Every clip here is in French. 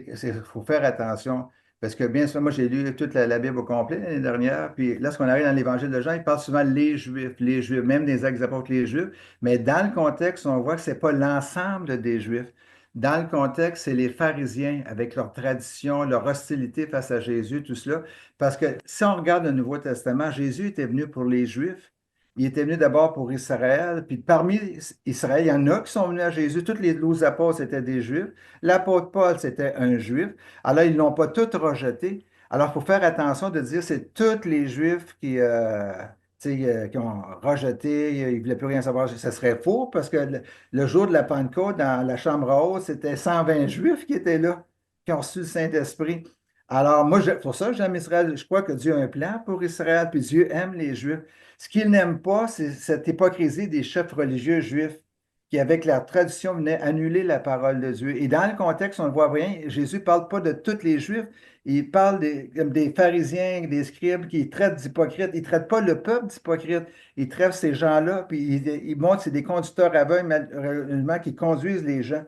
Il faut faire attention. Parce que bien sûr, moi, j'ai lu toute la Bible au complet l'année dernière. Puis lorsqu'on arrive dans l'Évangile de Jean, il parle souvent les Juifs, même des actes des apôtres, les Juifs. Mais dans le contexte, on voit que ce n'est pas l'ensemble des Juifs. Dans le contexte, c'est les pharisiens avec leur tradition, leur hostilité face à Jésus, tout cela. Parce que si on regarde le Nouveau Testament, Jésus était venu pour les Juifs. Il était venu d'abord pour Israël. Puis parmi Israël, il y en a qui sont venus à Jésus. Tous les 12 apôtres étaient des Juifs. L'apôtre Paul, c'était un Juif. Alors, ils ne l'ont pas tous rejeté. Alors, il faut faire attention de dire c'est tous les Juifs qui ont rejeté, ils ne voulaient plus rien savoir. Ce serait faux parce que le jour de la Pentecôte, dans la chambre haute, c'était 120 Juifs qui étaient là, qui ont reçu le Saint-Esprit. Alors, moi, pour ça, j'aime Israël. Je crois que Dieu a un plan pour Israël, puis Dieu aime les Juifs. Ce qu'il n'aime pas, c'est cette hypocrisie des chefs religieux juifs qui, avec la tradition, venaient annuler la parole de Dieu. Et dans le contexte, on le voit bien, Jésus ne parle pas de tous les Juifs, il parle comme des pharisiens, des scribes qui traitent d'hypocrites. Il ne traite pas le peuple d'hypocrite, il traite ces gens-là, puis il montre que c'est des conducteurs aveugles, malheureusement, qui conduisent les gens.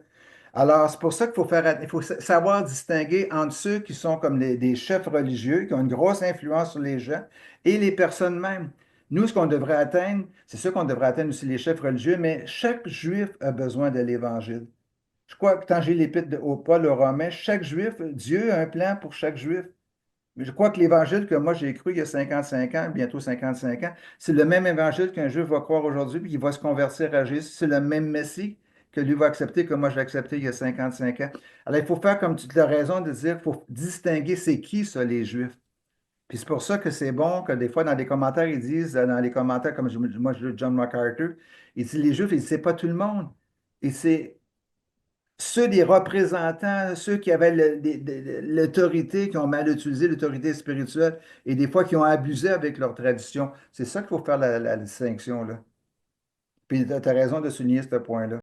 Alors, c'est pour ça qu'il faut il faut savoir distinguer entre ceux qui sont comme des chefs religieux, qui ont une grosse influence sur les gens, et les personnes mêmes. Nous, ce qu'on devrait atteindre, c'est sûr qu'on devrait atteindre aussi les chefs religieux, mais chaque juif a besoin de l'Évangile. Je crois que quand j'ai l'épître au Paul aux Romains, chaque juif, Dieu a un plan pour chaque juif. Mais je crois que l'Évangile que moi j'ai cru il y a 55 ans, bientôt 55 ans, c'est le même Évangile qu'un juif va croire aujourd'hui, puis il va se convertir à Jésus. C'est le même Messie que lui va accepter que moi j'ai accepté il y a 55 ans. Alors il faut faire comme tu as raison de dire, il faut distinguer c'est qui ça, les Juifs. Puis c'est pour ça que c'est bon que des fois, dans les commentaires, ils disent, dans les commentaires, comme moi, je lis John MacArthur, il dit les Juifs, il dit, c'est pas tout le monde. Et c'est ceux des représentants, ceux qui avaient l'autorité, qui ont mal utilisé l'autorité spirituelle et des fois qui ont abusé avec leur tradition. C'est ça qu'il faut faire la distinction, là. Puis tu as raison de souligner ce point-là.